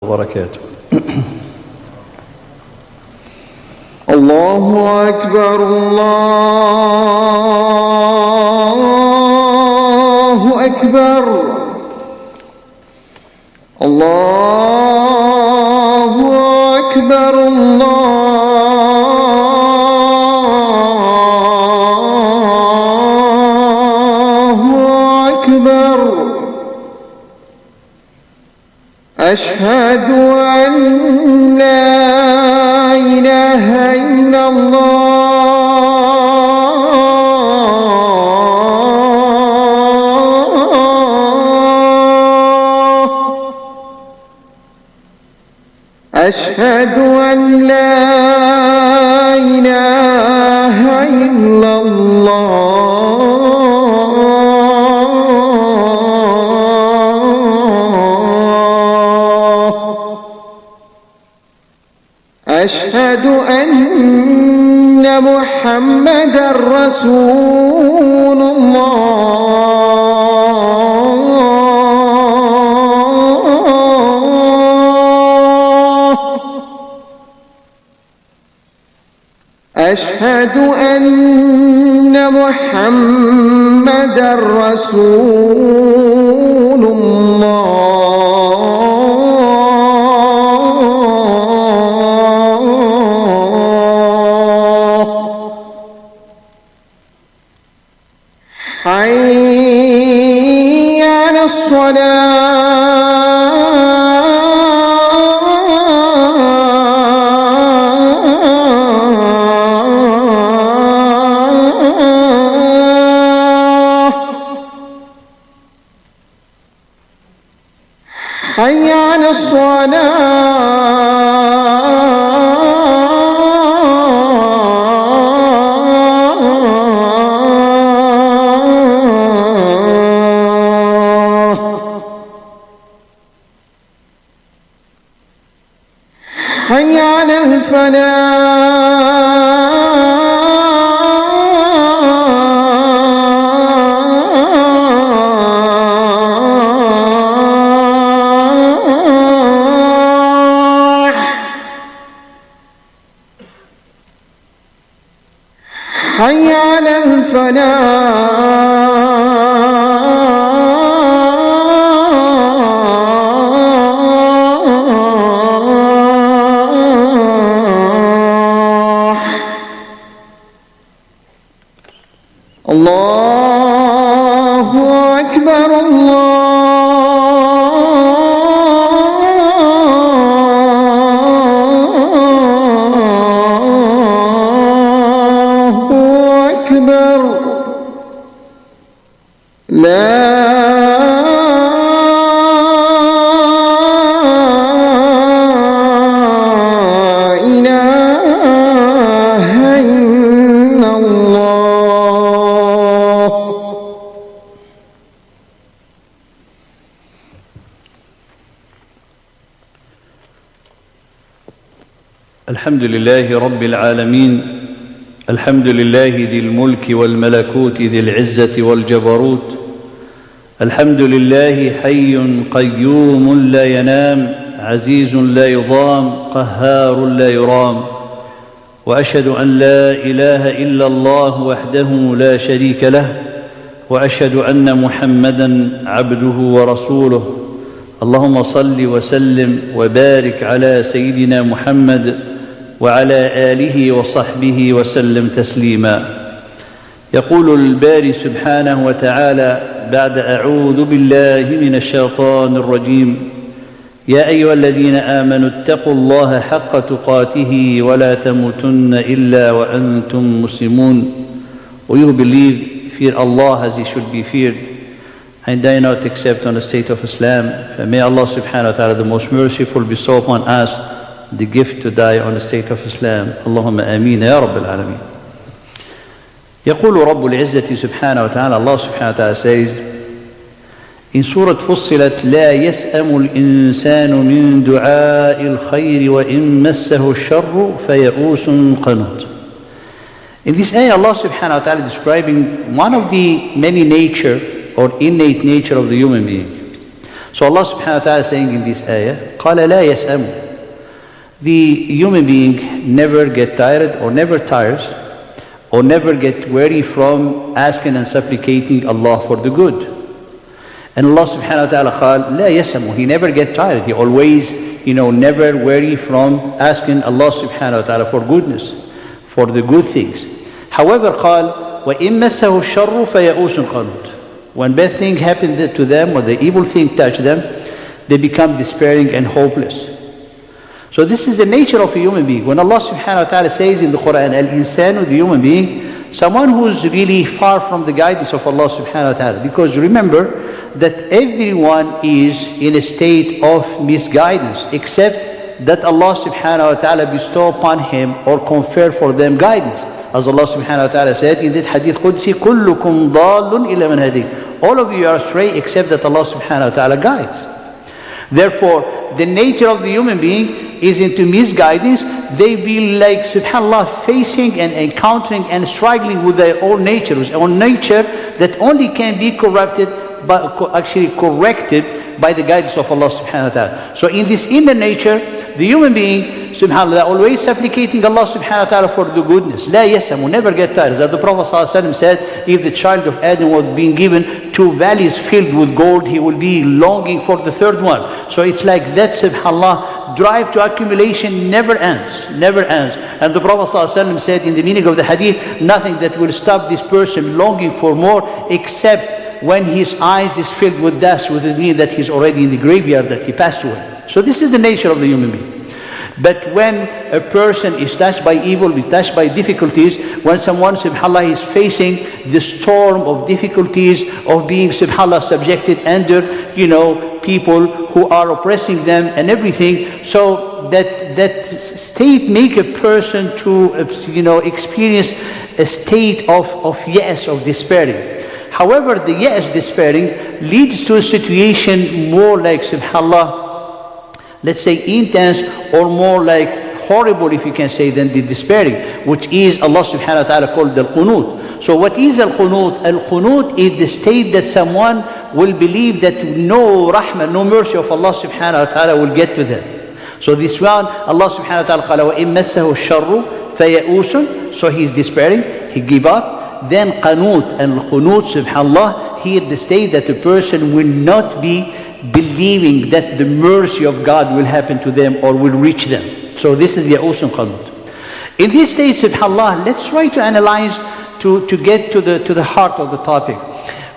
وبركاته. الله أكبر الله أكبر الله أكبر الله أكبر أشهد أن لا إله إلا الله أشهد أن لا إله إلا الله أشهد أن محمدًا رسول الله أشهد أن محمدًا رسول الله حي على الصلاة حي على الصلاة حي على الفلاح حي على الفلاح الله أكبر الله أكبر لا إله إلا الله الحمد لله رب العالمين، الحمد لله ذي الملك والملكوت ذي العزة والجبروت، الحمد لله حي قيوم لا ينام، عزيز لا يضام، قهار لا يرام. وأشهد أن لا إله إلا الله وحده لا شريك له، وأشهد أن محمدًا عبده ورسوله. اللهم صل وسلم وبارك على سيدنا محمد وعلى آله وصحبه وسلم تسليما. يقول الباري سبحانه وتعالى بعد أعوذ بالله من الشيطان الرجيم: يا أيها الذين آمنوا اتقوا الله حق تقاته ولا تموتن إلا وأنتم مسلمون. O you who believe, fear Allah as He should be feared, and die not except on the state of Islam. For may Allah subhanahu wa ta'ala, the most merciful, bestow upon us the gift to die on the state of Islam. Allahumma ameen ya Rabbil Alameen. يقول رب العزة سبحانه وتعالى, Allah subhanahu wa ta'ala says in Surah Fussilat: لا يسأم الإنسان من دعاء الخير وإن مسه الشر فيئوس قنوط. In this ayah, Allah subhanahu wa ta'ala describing one of the many nature or innate nature of the human being. So Allah subhanahu wa ta'ala is saying in this ayah, قال لا يسأم. The human being never get tired or never tires or never get weary from asking and supplicating Allah for the good. And Allah subhanahu wa ta'ala قال لا يسأم. He never get tired. He always, never weary from asking Allah subhanahu wa ta'ala for goodness, for the good things. However, قال وإن مسه الشر فيئوس قنوط. When bad thing happened to them or the evil thing touched them, they become despairing and hopeless. So this is the nature of a human being. When Allah subhanahu wa ta'ala says in the Quran, Al-Insanu, the human being, someone who's really far from the guidance of Allah subhanahu wa ta'ala. Because remember that everyone is in a state of misguidance, except that Allah subhanahu wa ta'ala bestow upon him or confer for them guidance. As Allah subhanahu wa ta'ala said in this hadith Qudsi, كُلُّكُمْ ضَالٌ إِلَّا مَنْ هَدِيكُمْ. All of you are astray except that Allah subhanahu wa ta'ala guides. Therefore, the nature of the human being is into misguidance. They be like, subhanAllah, facing and encountering and struggling with their own nature, that only can be corrupted, but actually corrected by the guidance of Allah subhanahu wa ta'ala. So in this inner nature, the human being, subhanAllah, always supplicating Allah subhanahu wa ta'ala for the goodness. La yasam, will never get tired. As the Prophet ﷺ said, if the child of Adam was being given 2 valleys filled with gold, he will be longing for the 3rd one. So it's like that, subhanAllah, drive to accumulation never ends, never ends. And the Prophet ﷺ said in the meaning of the hadith, nothing that will stop this person longing for more except when his eyes is filled with dust, with the meaning that he's already in the graveyard, that he passed away. So this is the nature of the human being. But when a person is touched by evil, is touched by difficulties, when someone, subhanAllah, is facing the storm of difficulties of being, subhanAllah, subjected under, people who are oppressing them and everything, so that state make a person to, experience a state of yes, of despairing. However, the yes, despairing, leads to a situation more like, subhanAllah, let's say intense or more like horrible, if you can say, than the despairing, which is Allah subhanahu wa ta'ala called al-qunut. So what is al-qunut? Al-qunut is the state that someone will believe that no rahmah, no mercy of Allah subhanahu wa ta'ala will get to them. So this one, Allah subhanahu wa ta'ala قال وَإِن مَسَّهُ الشَّرُّ فَيَئُوسٌ. So he is despairing, he give up. Then qanut, and qunut, subhanAllah, here the state that the person will not be believing that the mercy of God will happen to them or will reach them. So this is Ya'us and Qanut. In this state, subhanAllah, let's try to analyze to get to the heart of the topic.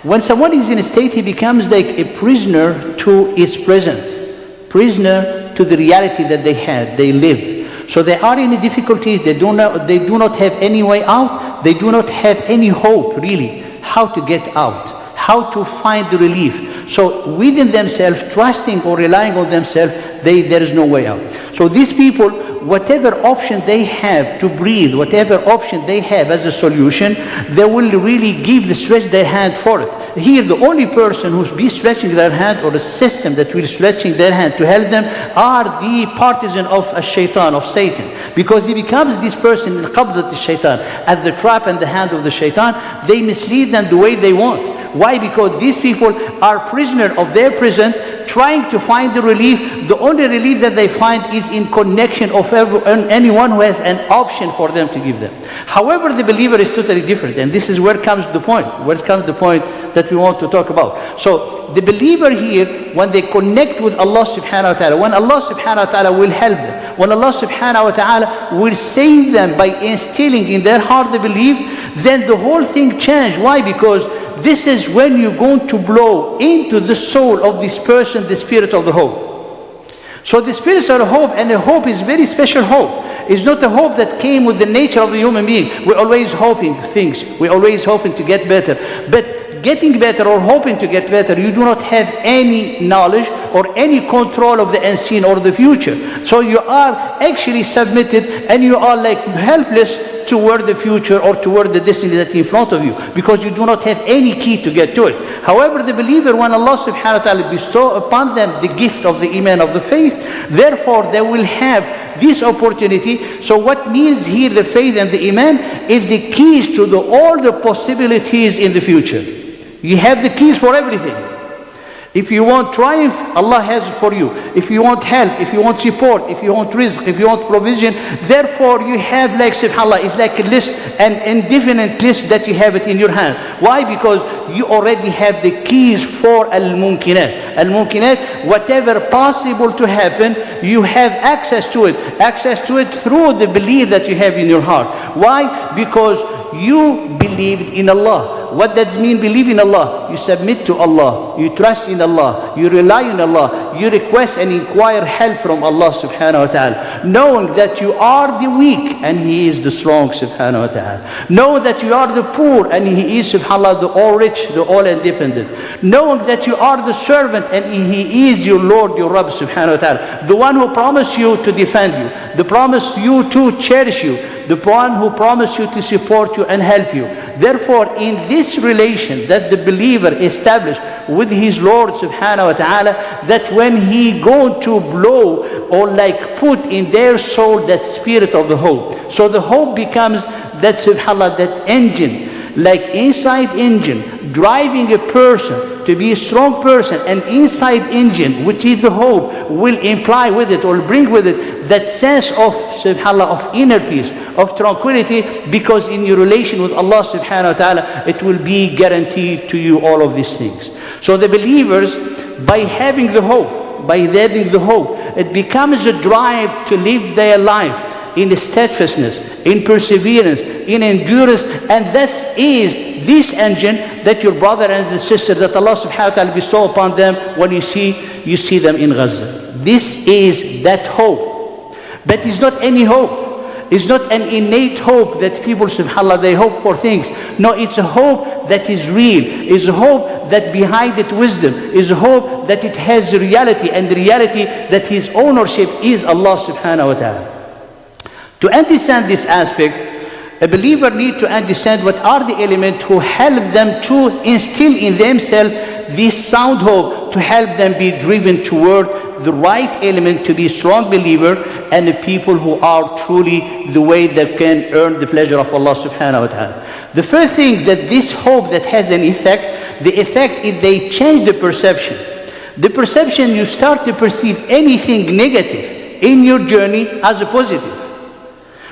When someone is in a state, he becomes like a prisoner to his present, prisoner to the reality that they live. So they are in difficulties, they do not have any way out, they do not have any hope really, how to get out, how to find the relief. So within themselves, trusting or relying on themselves, there is no way out. So these people, whatever option they have to breathe, whatever option they have as a solution, they will really stretch their hand for it. Here, the only person who's be stretching their hand, or the system that will stretching their hand to help them, are the partisan of a shaitan, of Satan. Because he becomes this person in qabdat al-shaitan, as the trap and the hand of the shaitan. They mislead them the way they want. Why? Because these people are prisoners of their prison, trying to find the relief. The only relief that they find is in connection of anyone who has an option for them to give them. However, the believer is totally different, and this is where comes the point. Where comes the point that we want to talk about. So the believer here, when they connect with Allah subhanahu wa ta'ala, when Allah subhanahu wa ta'ala will help them, when Allah subhanahu wa ta'ala will save them by instilling in their heart the belief, then the whole thing changes. Why? Because this is when you're going to blow into the soul of this person the spirit of the hope. So the spirit of hope, and the hope is very special hope. It's not a hope that came with the nature of the human being. We're always hoping things. We're always hoping to get better. But getting better or hoping to get better, you do not have any knowledge or any control of the unseen or the future. So you are actually submitted, and you are like helpless toward the future or toward the destiny that's in front of you, because you do not have any key to get to it. However, the believer, when Allah subhanahu wa ta'ala bestow upon them the gift of the iman, of the faith, therefore they will have this opportunity. So what means here the faith and the iman is the keys to all the possibilities in the future. You have the keys for everything. If you want triumph, Allah has it for you. If you want help, if you want support, if you want rizq, if you want provision, therefore you have, like subhanAllah, it's like a list, an indefinite list that you have it in your hand. Why? Because you already have the keys for al-mumkinat. Al-mumkinat, whatever possible to happen, you have access to it. Access to it through the belief that you have in your heart. Why? Because you believed in Allah. What does it mean, believe in Allah? You submit to Allah, you trust in Allah, you rely on Allah, you request and inquire help from Allah subhanahu wa ta'ala, knowing that you are the weak and He is the strong subhanahu wa ta'ala. Know that you are the poor and He is subhanAllah the all rich, the all independent. Knowing that you are the servant and He is your Lord, your Rabb subhanahu wa ta'ala, the one who promised you to defend you, the promise you to cherish you, the one who promised you to support you and help you. Therefore, in this relation that the believer established with his Lord subhanahu wa ta'ala, that when he going to blow or like put in their soul that spirit of the hope. So the hope becomes that subhanAllah, that engine, like inside engine, driving a person to be a strong person, an inside engine, which is the hope, will imply with it or bring with it that sense of subhanAllah, of inner peace, of tranquility, because in your relation with Allah subhanahu wa ta'ala, it will be guaranteed to you all of these things. So the believers, by having the hope, it becomes a drive to live their life in steadfastness, in perseverance, in endurance, and this is this engine that your brother and the sister that Allah subhanahu wa ta'ala bestow upon them when you see them in Gaza. This is that hope. But it's not any hope. It's not an innate hope that people subhanAllah they hope for things. No, it's a hope that is real. It's a hope that behind it wisdom. It's a hope that it has reality, and the reality that His ownership is Allah subhanahu wa ta'ala. To understand this aspect, a believer needs to understand what are the elements who help them to instill in themselves this sound hope, to help them be driven toward the right element to be a strong believer and the people who are truly the way that can earn the pleasure of Allah subhanahu wa ta'ala. The first thing that this hope that has an effect, the effect is they change the perception. The perception, you start to perceive anything negative in your journey as a positive.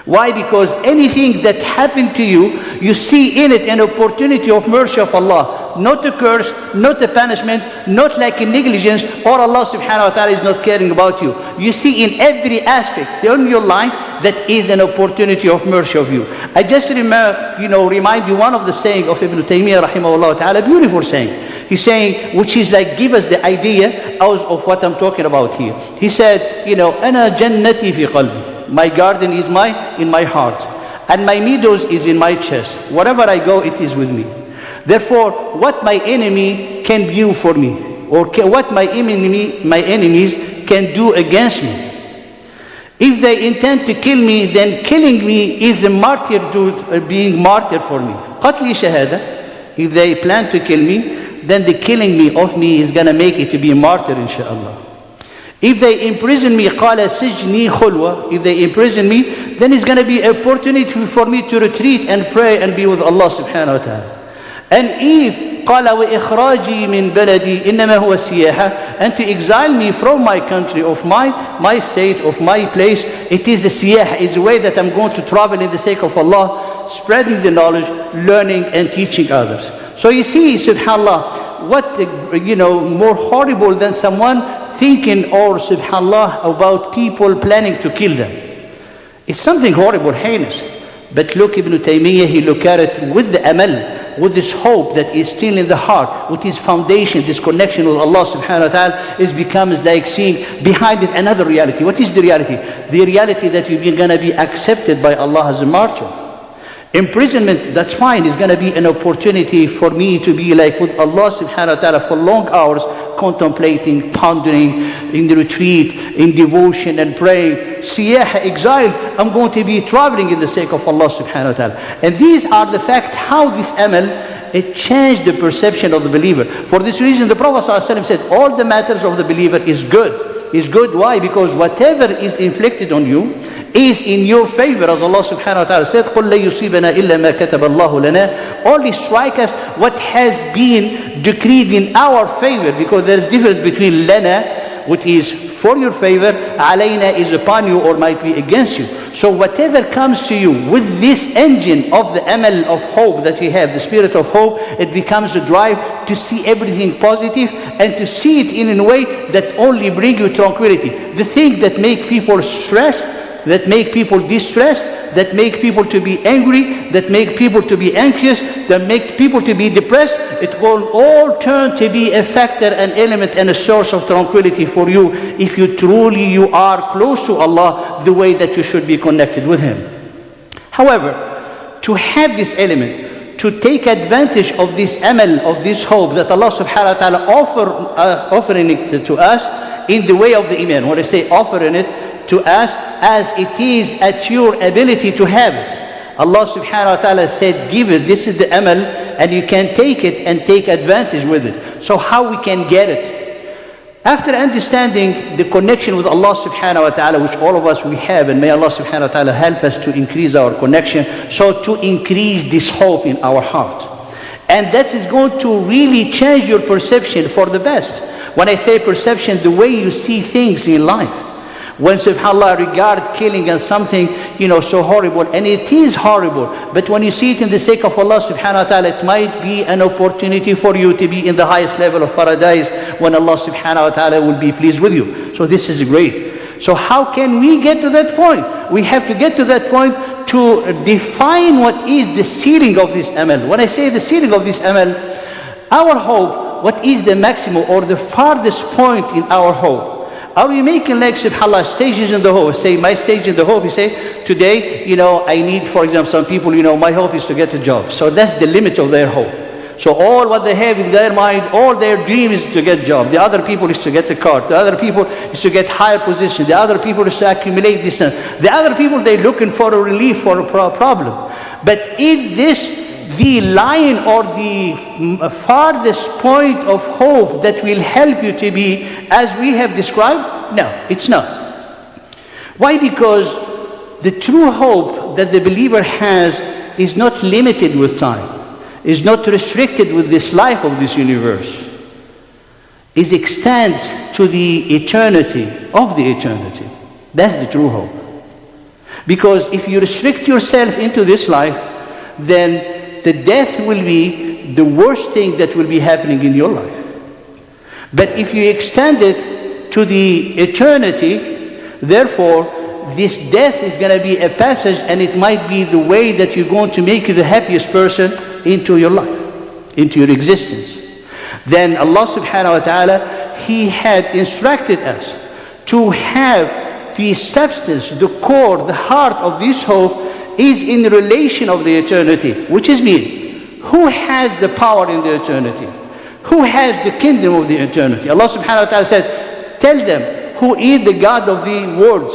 Why? Because anything that happened to you, you see in it an opportunity of mercy of Allah. Not a curse, not a punishment, not like a negligence, or Allah subhanahu wa ta'ala is not caring about you. You see in every aspect in your life that is an opportunity of mercy of you. I just remind you one of the saying of Ibn Taymiyyah rahimahullah ta'ala, beautiful saying. He's saying, which is like give us the idea of what I'm talking about here. He said, أنا جنتي في قلبي. My garden is in my heart, and my meadows is in my chest. Wherever I go, it is with me. Therefore, what my enemy can do for me, or what my enemies can do against me, if they intend to kill me, then killing me is a martyr, being martyr for me. قتلي شهادة. If they plan to kill me, then the killing of me is gonna make it to be a martyr, inshallah. If they imprison me, قال سجني خلوة. If they imprison me, then it's going to be an opportunity for me to retreat and pray and be with Allah subhanahu wa ta'ala. And if قال وإخراجي من بلدي إنما هو سياحة, and to exile me from my country, of my state, of my place, it is a siyah, is a way that I'm going to travel in the sake of Allah, spreading the knowledge, learning and teaching others. So you see, subhanAllah, what more horrible than someone thinking or subhanAllah about people planning to kill them. It's something horrible, heinous. But look, Ibn Taymiyyah, he look at it with the amal, with this hope that is still in the heart, with his foundation, this connection with Allah subhanahu wa ta'ala, is becomes like seeing behind it another reality. What is the reality? The reality that you're going to be accepted by Allah as a martyr. Imprisonment, that's fine, is going to be an opportunity for me to be like with Allah subhanahu wa ta'ala for long hours, contemplating, pondering, in the retreat, in devotion and praying. Siyah, exile, I'm going to be traveling in the sake of Allah subhanahu wa ta'ala. And these are the fact how this amal, it changed the perception of the believer. For this reason, the Prophet ﷺ said, all the matters of the believer is good. Is good, why? Because whatever is inflicted on you is in your favor, as Allah subhanahu wa ta'ala said, قُلْ لَن يُصِيبَنَا إِلَّا مَا كَتَبَ اللَّهُ لَنَا. Only strike us what has been decreed in our favor, because there is difference between lana, which is for your favor, alayna is upon you or might be against you. So whatever comes to you with this engine of the amal of hope that you have, the spirit of hope, it becomes a drive to see everything positive and to see it in a way that only bring you tranquility. The things that make people stressed, that make people distressed, that make people to be angry, that make people to be anxious, that make people to be depressed, it will all turn to be a factor, an element, and a source of tranquility for you if you are close to Allah the way that you should be connected with Him. However, to have this element, to take advantage of this amal, of this hope that Allah subhanahu wa ta'ala offering it to us in the way of the iman. When I say offering it to us, as it is at your ability to have it. Allah subhanahu wa ta'ala said, give it, this is the amal, and you can take it and take advantage with it. So how we can get it? After understanding the connection with Allah subhanahu wa ta'ala, which all of us we have, and may Allah subhanahu wa ta'ala help us to increase our connection, so to increase this hope in our heart. And that is going to really change your perception for the best. When I say perception, the way you see things in life. When subhanAllah regard killing as something, so horrible, and it is horrible, but when you see it in the sake of Allah subhanahu wa ta'ala, it might be an opportunity for you to be in the highest level of paradise when Allah subhanahu wa ta'ala will be pleased with you. So this is great. So how can we get to that point? We have to get to that point to define what is the ceiling of this amal. When I say the ceiling of this amal, our hope, what is the maximum or the farthest point in our hope? Are we making, like subhanAllah, stages in the hope? Say, my stage in the hope, you say, today, I need, for example, some people, my hope is to get a job. So that's the limit of their hope. So all what they have in their mind, all their dream is to get a job. The other people is to get the car. The other people is to get higher position. The other people is to accumulate this. The other people, they're looking for a relief for a problem. But is this the line or the farthest point of hope that will help you to be as we have described? No, it's not. Why? Because the true hope that the believer has is not limited with time, is not restricted with this life of this universe. It extends to the eternity of the eternity. That's the true hope. Because if you restrict yourself into this life, then the death will be the worst thing that will be happening in your life. But if you extend it to the eternity, therefore, this death is going to be a passage, and it might be the way that you're going to make you the happiest person into your life, into your existence. Then Allah subhanahu wa ta'ala, He had instructed us to have the substance, the core, the heart of this hope is in relation of the eternity, which is mean, who has the power in the eternity? Who has the kingdom of the eternity? Allah subhanahu wa ta'ala said, tell them, who is the God of the worlds?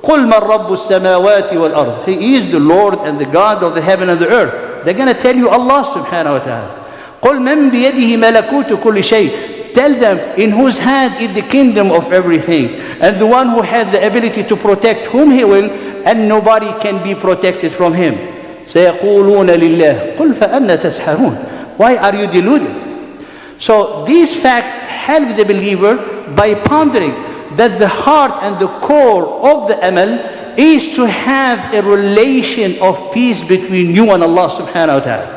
قُلْ مَنْ رَبُّ السَّمَاوَاتِ وَالْأَرْضِ. He is the Lord and the God of the heaven and the earth. They're going to tell you Allah subhanahu wa ta'ala. قُلْ مَنْ بِيَدِهِ مَلَكُوتُ كُلِّ شَيْءٍ. Tell them, in whose hand is the kingdom of everything, and the one who has the ability to protect whom He will, and nobody can be protected from Him. سَيَقُولُونَ لِلَّهِ قُلْ فَأَنَّ تَسْحَرُونَ. Why are you deluded? So these facts help the believer by pondering that the heart and the core of the amal is to have a relation of peace between you and Allah subhanahu wa ta'ala.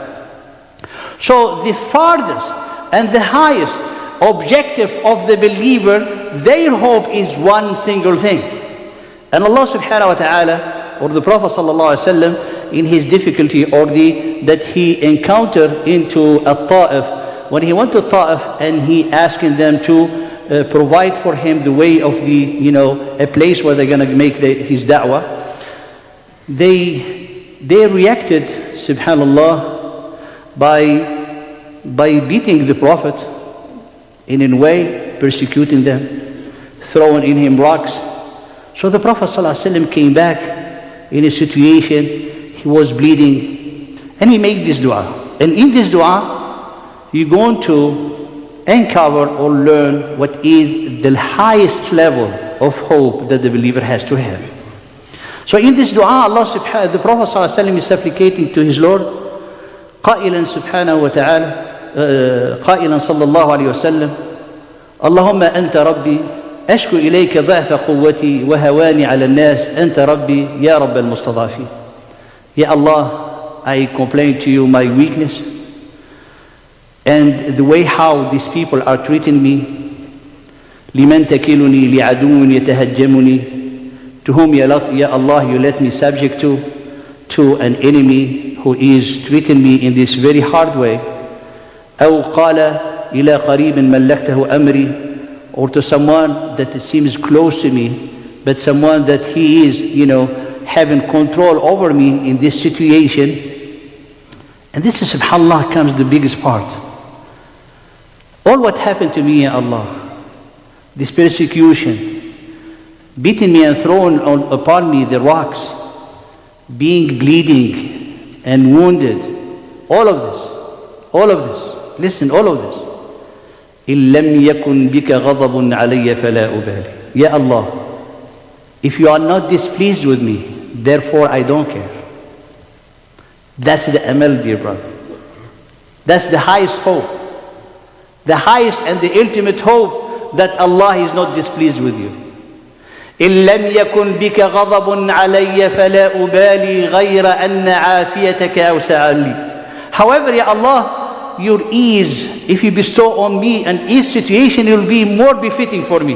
So the farthest and the highest objective of the believer, their hope is one single thing. And Allah subhanahu wa ta'ala, or the Prophet sallallahu alaihi wasallam, in his difficulty or that he encountered into Ta'if, when he went to Ta'if and he asking them to provide for him the way of a place where they're going to make his da'wah, they reacted, subhanallah, by beating the Prophet in a way, persecuting them, throwing in him rocks. So the Prophet ﷺ came back in a situation, he was bleeding, and he made this dua. And in this dua, you're going to uncover or learn what is the highest level of hope that the believer has to have. So in this dua, the Prophet ﷺ is supplicating to his Lord, قائلا سبحانه وتعالى قائلا صلى الله عليه وسلم اللهم أنت ربي أشكو إليك ضعف قوتي وهواني على الناس أنت ربي يا رب المستضعفين. Ya Allah, I complain to you my weakness and the way how these people are treating me. لمن تكلني لعدو يتهجمني. To whom, Ya Allah, you let me subject to an enemy who is treating me in this very hard way. أو قال إلى قريب ملكته أمري. Or to someone that it seems close to me, but someone that he is, having control over me in this situation. And this is, subhanAllah, comes the biggest part. All what happened to me, Ya Allah, this persecution, beating me and throwing upon me the rocks, being bleeding and wounded, all of this, listen, all of this. إِن لَمْ يَكُنْ بِكَ غَضَبٌ عَلَيَّ فَلَا أُبَالِي. Ya Allah, if you are not displeased with me, therefore I don't care. That's the amal, dear brother. That's the highest hope. The highest and the ultimate hope that Allah is not displeased with you. إِن لَمْ يَكُنْ بِكَ غَضَبٌ عَلَيَّ فَلَا أُبَالِي غَيْرَ أَنَّ عَافِيَتَكَ أَوْسَعَ لِي. However, Ya Allah, your ease, if you bestow on me an ease situation, it will be more befitting for me.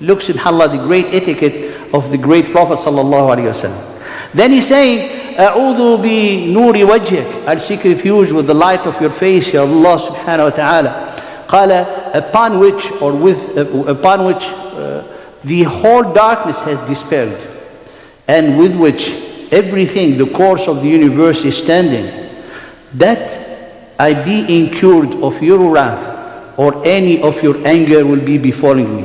Look, subhanAllah, the great etiquette of the great Prophet sallallahu alaihi wasallam. Then he's saying, أعوذ بنور وجهك. I'll seek refuge with the light of your face, Ya Allah subhanahu wa ta'ala. قال, upon which the whole darkness has dispelled, and with which everything, the course of the universe is standing, that I be incurred of your wrath, or any of your anger will be befalling me.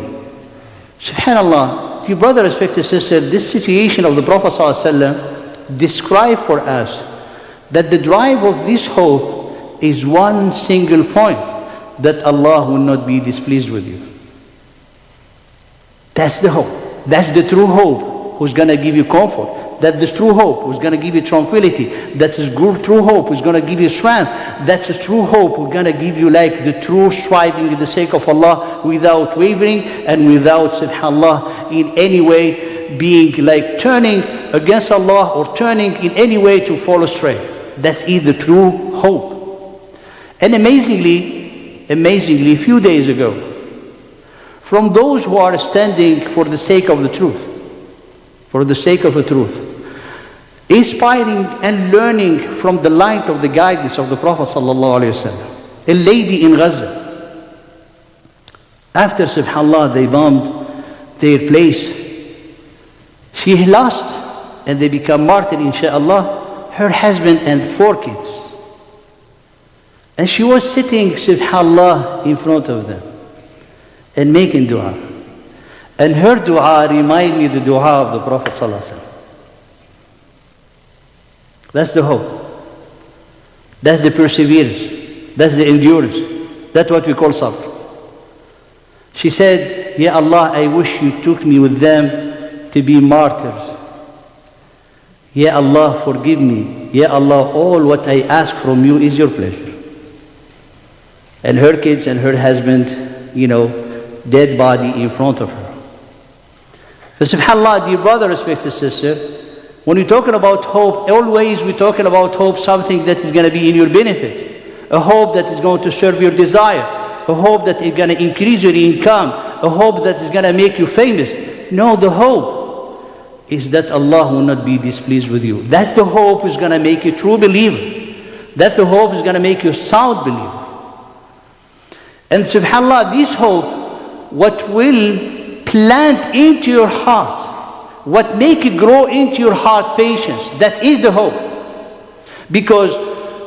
Subhanallah, dear brother, respected sister, this situation of the Prophet ﷺ described for us that the drive of this hope is one single point, that Allah will not be displeased with you. That's the hope. That's the true hope who's going to give you comfort. That's the true hope who's going to give you tranquility. That's the true hope who's going to give you strength. That's the true hope who's going to give you like the true striving in the sake of Allah without wavering and without, subhanAllah, in any way being like turning against Allah or turning in any way to fall astray. That's the true hope. And amazingly, a few days ago, from those who are standing for the sake of the truth, inspiring and learning from the light of the guidance of the Prophet sallallahu alaihi wasallam. A lady in Gaza, after subhanAllah they bombed their place, she lost and they become martyred, inshaAllah, her husband and 4 kids. And she was sitting, subhanAllah, in front of them and making dua. And her dua reminded me the dua of the Prophet sallallahu alaihi wasallam. That's the hope. That's the perseverance. That's the endurance. That's what we call sabr. She said, Ya Allah, I wish you took me with them to be martyrs. Ya Allah, forgive me. Ya Allah, all what I ask from you is your pleasure. And her kids and her husband, dead body in front of her. So subhanAllah, dear brother, respected sister, when we're talking about hope, always we're talking about hope, something that is going to be in your benefit. A hope that is going to serve your desire. A hope that is going to increase your income. A hope that is going to make you famous. No, the hope is that Allah will not be displeased with you. That's the hope is going to make you a true believer. That's the hope is going to make you a sound believer. And subhanAllah, this hope, what will plant into your heart, what make it grow into your heart patience, that is the hope. Because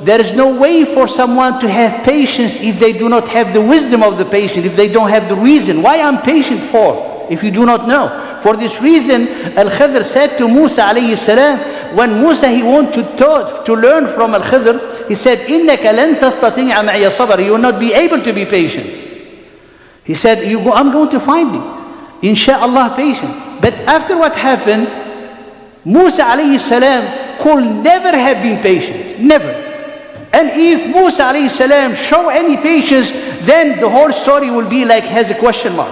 there is no way for someone to have patience if they do not have the wisdom of the patient, if they don't have the reason. Why I'm patient for, if you do not know? For this reason, Al-Khidr said to Musa alayhi salam, when Musa he wanted to learn from Al-Khidr, he said, إِنَّكَ لَن تَسْتَطِيعَ مَعِيَ صَبْرًا. You will not be able to be patient. He said, I'm going to find me. Insha'Allah, patient. But after what happened, Musa alayhi salam could never have been patient, never. And if Musa alayhi salam show any patience, then the whole story will be like has a question mark.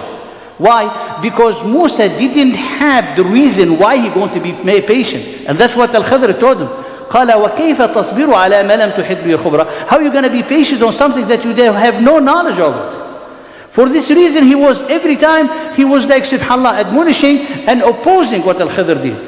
Why? Because Musa didn't have the reason why he going to be patient. And that's what Al-Khidr told him. قال وكيف تصبر على ما لم تحط به خبرة. How are you going to be patient on something that you have no knowledge of it? For this reason, he was every time, he was like, subhanAllah, admonishing and opposing what Al-Khidr did.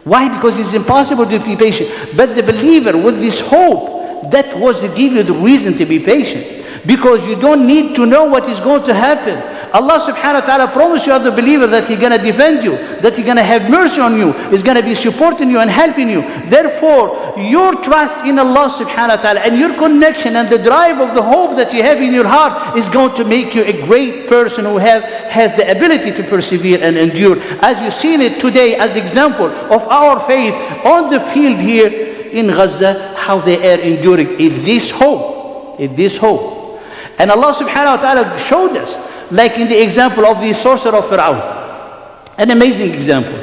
Why? Because it's impossible to be patient. But the believer with this hope, that was to give you the reason to be patient. Because you don't need to know what is going to happen. Allah subhanahu wa ta'ala promised you as a believer that He's going to defend you, that He's going to have mercy on you, He's going to be supporting you and helping you. Therefore, your trust in Allah subhanahu wa ta'ala and your connection and the drive of the hope that you have in your heart is going to make you a great person who has the ability to persevere and endure. As you've seen it today as example of our faith on the field here in Gaza, how they are enduring in this hope, And Allah subhanahu wa ta'ala showed us, like in the example of the sorcerer of Fir'aun. An amazing example.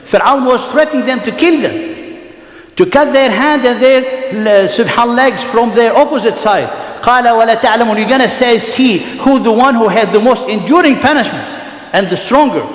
Fir'aun was threatening them to kill them, to cut their hand and their subhanallah legs from their opposite side. قَالَ وَلَا تَعْلَمُونَ. You're going to say, see who the one who had the most enduring punishment and the stronger.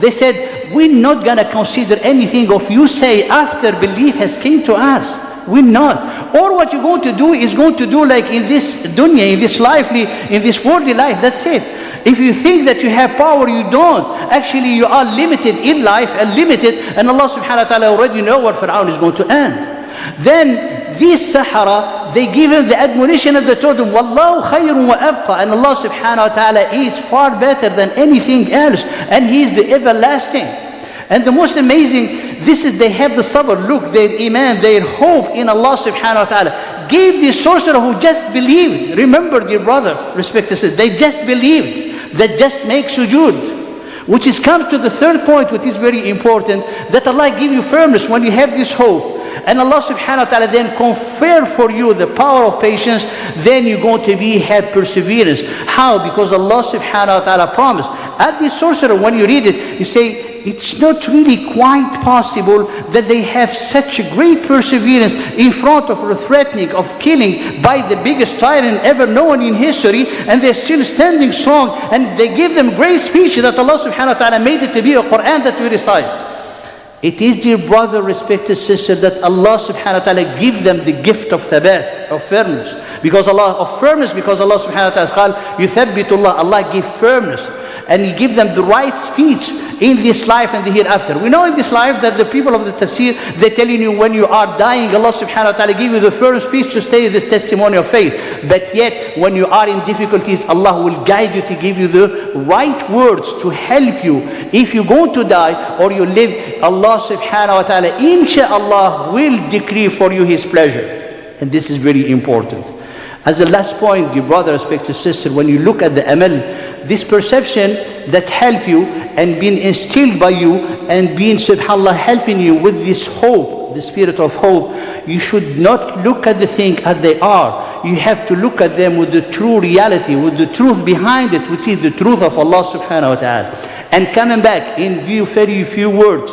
They said, we're not going to consider anything of you say after belief has came to us. We're not. Or what you're going to do is going to do like in this dunya, in this lively, in this worldly life. That's it. If you think that you have power, you don't. Actually, you are limited in life and limited. And Allah subhanahu wa ta'ala already know what Fir'aun is going to end. Then these Sahara, they give him the admonition and they told him, Wallahu khayrun wa abqa. And Allah subhanahu wa ta'ala is far better than anything else. And He is the everlasting. And the most amazing, this is they have the sabr. Look, their iman, their hope in Allah subhanahu wa ta'ala gave the sorcerer who just believed. Remember, dear brother, respected sister, they just believed. That just makes sujood. Which is comes to the third point, which is very important, that Allah give you firmness when you have this hope. And Allah subhanahu wa ta'ala then confer for you the power of patience, then you're going to have perseverance. How? Because Allah subhanahu wa ta'ala promised. At this sorcerer, when you read it, you say, it's not really quite possible that they have such a great perseverance in front of the threatening of killing by the biggest tyrant ever known in history, and they're still standing strong, and they give them great speech that Allah subhanahu wa ta'ala made it to be a Quran that we recite. It is, dear brother, respected sister, that Allah subhanahu wa ta'ala give them the gift of thabat, of firmness. Because Allah subhanahu wa ta'ala is called yuthabbitullah. Allah give firmness. And He give them the right speech in this life and the hereafter. We know in this life that the people of the tafsir, they're telling you when you are dying, Allah subhanahu wa ta'ala give you the firm speech to stay this testimony of faith. But yet, when you are in difficulties, Allah will guide you to give you the right words to help you. If you're going to die or you live, Allah subhanahu wa ta'ala, insha'Allah, will decree for you His pleasure. And this is very important. As a last point, dear brother, respected sister, when you look at the amal, this perception that help you and being instilled by you and being subhanallah helping you with this hope, the spirit of hope, you should not look at the thing as they are. You have to look at them with the true reality, with the truth behind it, which is the truth of Allah subhanahu wa ta'ala. And coming back in view very few words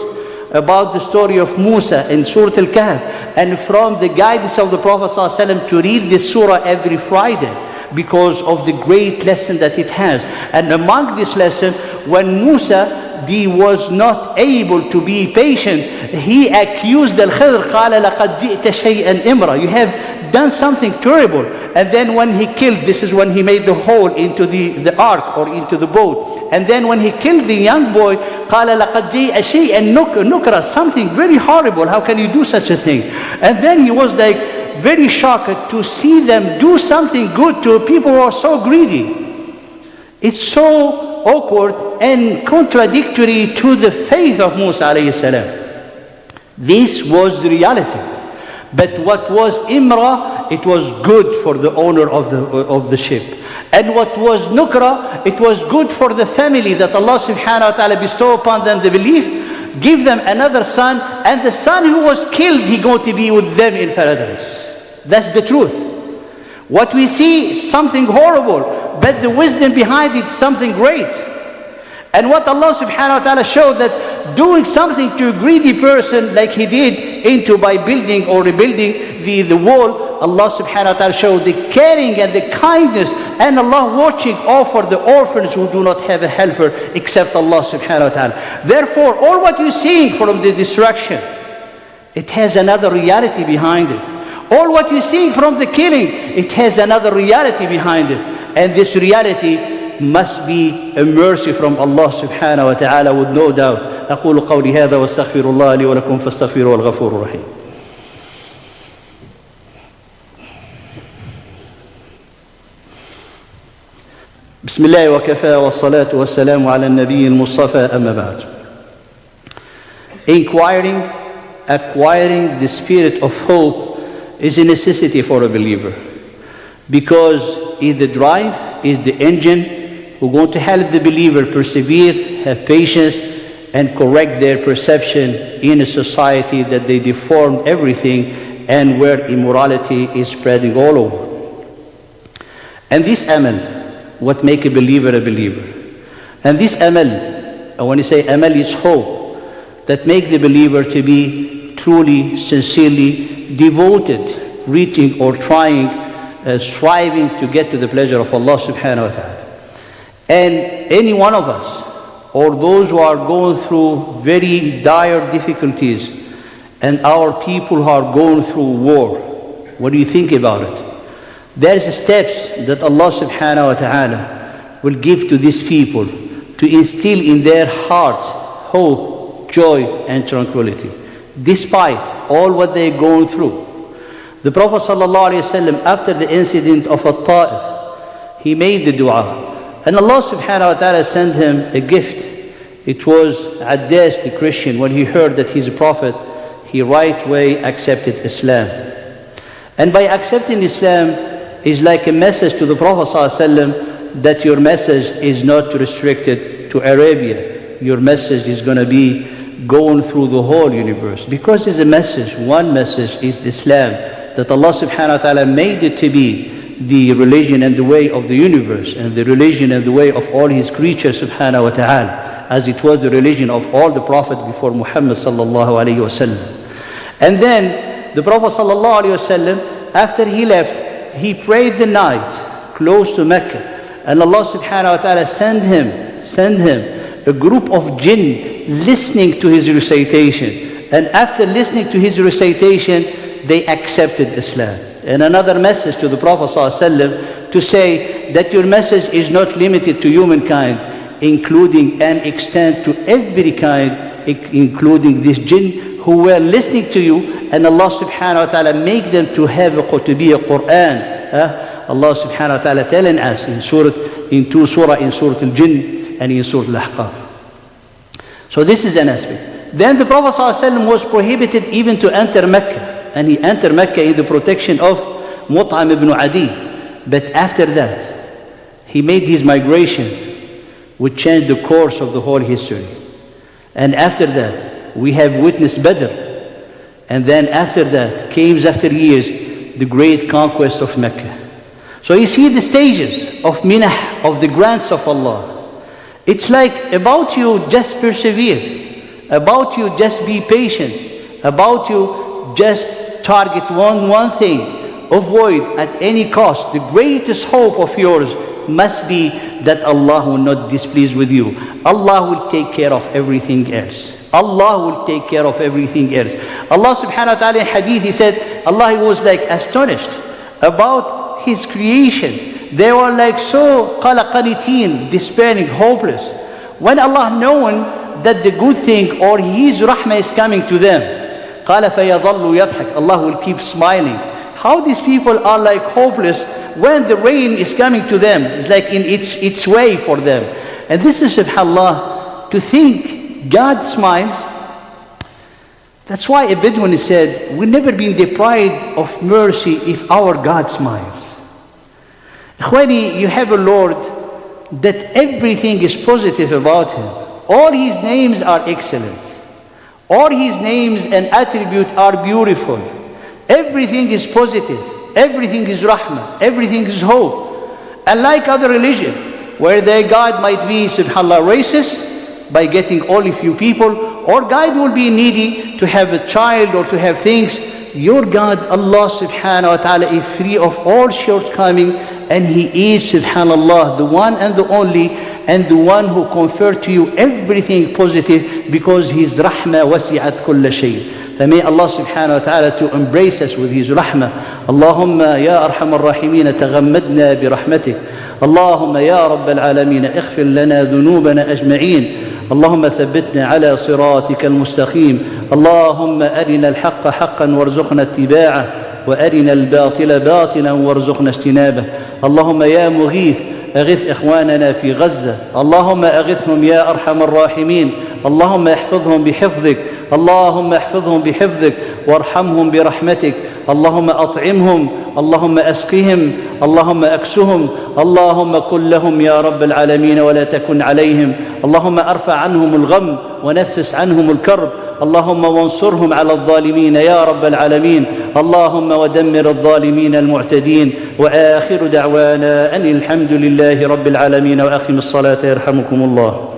about the story of Musa in Surah Al-Kahf, and from the guidance of the Prophet ﷺ to read this surah every Friday, because of the great lesson that it has. And among this lesson, when Musa was not able to be patient, he accused Al-Khidr, قَالَ لَقَدْ جِئْتَ شَيْئًا إِمْرًا. You have done something terrible. And then when he killed, this is when he made the hole into the ark or into the boat. And then when he killed the young boy, قَالَ لَقَدْ جِئْتَ شَيْئًا نُكْرًا. Something very horrible. How can you do such a thing? And then he was like, very shocked to see them do something good to people who are so greedy. It's so awkward and contradictory to the faith of Musa alayhi salam. This was the reality. But what was Imra, it was good for the owner of the ship. And what was Nukra, it was good for the family that Allah subhanahu wa ta'ala bestowed upon them the belief, give them another son, and the son who was killed, he going to be with them in paradise. That's the truth. What we see is something horrible, but the wisdom behind it is something great. And what Allah subhanahu wa ta'ala showed, that doing something to a greedy person like he did into by building or rebuilding the wall, Allah subhanahu wa ta'ala showed the caring and the kindness, and Allah watching over the orphans who do not have a helper except Allah subhanahu wa ta'ala. Therefore, all what you're seeing from the destruction, it has another reality behind it. All what you're seeing from the killing, it has another reality behind it. And this reality must be a mercy from Allah subhanahu wa ta'ala, with no doubt. أقول قولي هذا واستغفر الله لي ولكم فاستغفروه الغفور الرحيم. بسم الله وكفى والصلاة والسلام على النبي المصطفى أما بعد. Acquiring the spirit of hope is a necessity for a believer, because it's the drive, is the engine who's going to help the believer persevere, have patience, and correct their perception in a society that they deformed everything and where immorality is spreading all over. And this amal, what make a believer a believer. And this amal, when you say amal, is hope, that make the believer to be truly, sincerely devoted, reaching or trying, striving to get to the pleasure of Allah subhanahu wa ta'ala. And any one of us, or those who are going through very dire difficulties, and our people who are going through war, what do you think about it? There's steps that Allah subhanahu wa ta'ala will give to these people to instill in their heart hope, joy, and tranquility, despite all what they're going through. The Prophet sallallahu alaihi wasallam, after the incident of At-Ta'if, he made the dua, and Allah subhanahu wa ta'ala sent him a gift. It was Addas, the Christian, when he heard that he's a prophet, he right away accepted Islam. And by accepting Islam is like a message to the Prophet ﷺ that your message is not restricted to Arabia. Your message is going to be going through the whole universe. Because it's a message, one message is Islam, that Allah subhanahu wa ta'ala made it to be the religion and the way of the universe, and the religion and the way of all his creatures subhanahu wa ta'ala, as it was the religion of all the prophets before Muhammad sallallahu alayhi wa sallam. And then the Prophet sallallahu alayhi wa sallam, after he left, he prayed the night close to Mecca, and Allah subhanahu wa ta'ala send him a group of jinn listening to his recitation, and after listening to his recitation they accepted Islam. And another message to the Prophet ﷺ to say that your message is not limited to humankind, including and extend to every kind, including this jinn who were listening to you, and Allah subhanahu wa ta'ala make them to have a Qutubiyya Quran. Allah subhanahu wa ta'ala telling us in two surah, in Surah Al-Jinn and in Surah Al-Ahqaf. So this is an aspect. Then the Prophet ﷺ was prohibited even to enter Mecca, and he entered Mecca in the protection of Mut'am ibn Adi. But after that, he made his migration, which changed the course of the whole history. And after that, we have witnessed Badr. And then after that, came after years, the great conquest of Mecca. So you see the stages of minah, of the grants of Allah. It's like about you just persevere, about you just be patient, about you just target one thing, avoid at any cost. The greatest hope of yours must be that Allah will not displease with you. Allah will take care of everything else. Allah will take care of everything else. Allah subhanahu wa ta'ala in hadith, he said, Allah was like astonished about his creation. They were like so qaniteen, despairing, hopeless. When Allah knowing that the good thing or his rahmah is coming to them, قال فيظل يضحك, Allah will keep smiling. How these people are like hopeless when the rain is coming to them. It's like in its way for them. And this is, subhanAllah, to think God smiles. That's why a Bedouin said, we've never been deprived of mercy if our God smiles. Ikhwani, you have a Lord that everything is positive about him. All his names are excellent. All his names and attributes are beautiful. Everything is positive. Everything is rahmah. Everything is hope. Unlike other religion, where their God might be, subhanAllah, racist, by getting only few people, or God will be needy to have a child or to have things. Your God, Allah subhanahu wa ta'ala, is free of all shortcoming, and He is, subhanallah, the one and the only, and the one who conferred to you everything positive, because His rahmah wasi'at kulla shay. فمay Allah subhanahu wa ta'ala to embrace us with His rahmah. Allahumma ya arhamar rahimin taghammadna bi rahmatik. Allahumma ya rabbal alamin اغفر لنا ذنوبنا أجمعين. اللهم ثبتنا على صراطك المستقيم. اللهم أرنا الحق حقا وارزقنا اتباعه، وأرنا الباطل باطلا وارزقنا اجتنابه. اللهم يا مغيث أغث إخواننا في غزة، اللهم أغثهم يا أرحم الراحمين. اللهم احفظهم بحفظك، اللهم احفظهم بحفظك، وارحمهم برحمتك. اللهم أطعمهم، اللهم أسقهم، اللهم أكسهم، اللهم كن لهم يا رب العالمين ولا تكن عليهم. اللهم أرفع عنهم الغم ونفس عنهم الكرب. اللهم وانصرهم على الظالمين يا رب العالمين. اللهم ودمر الظالمين المعتدين. وآخر دعوانا أن الحمد لله رب العالمين، وأقم الصلاة يرحمكم الله.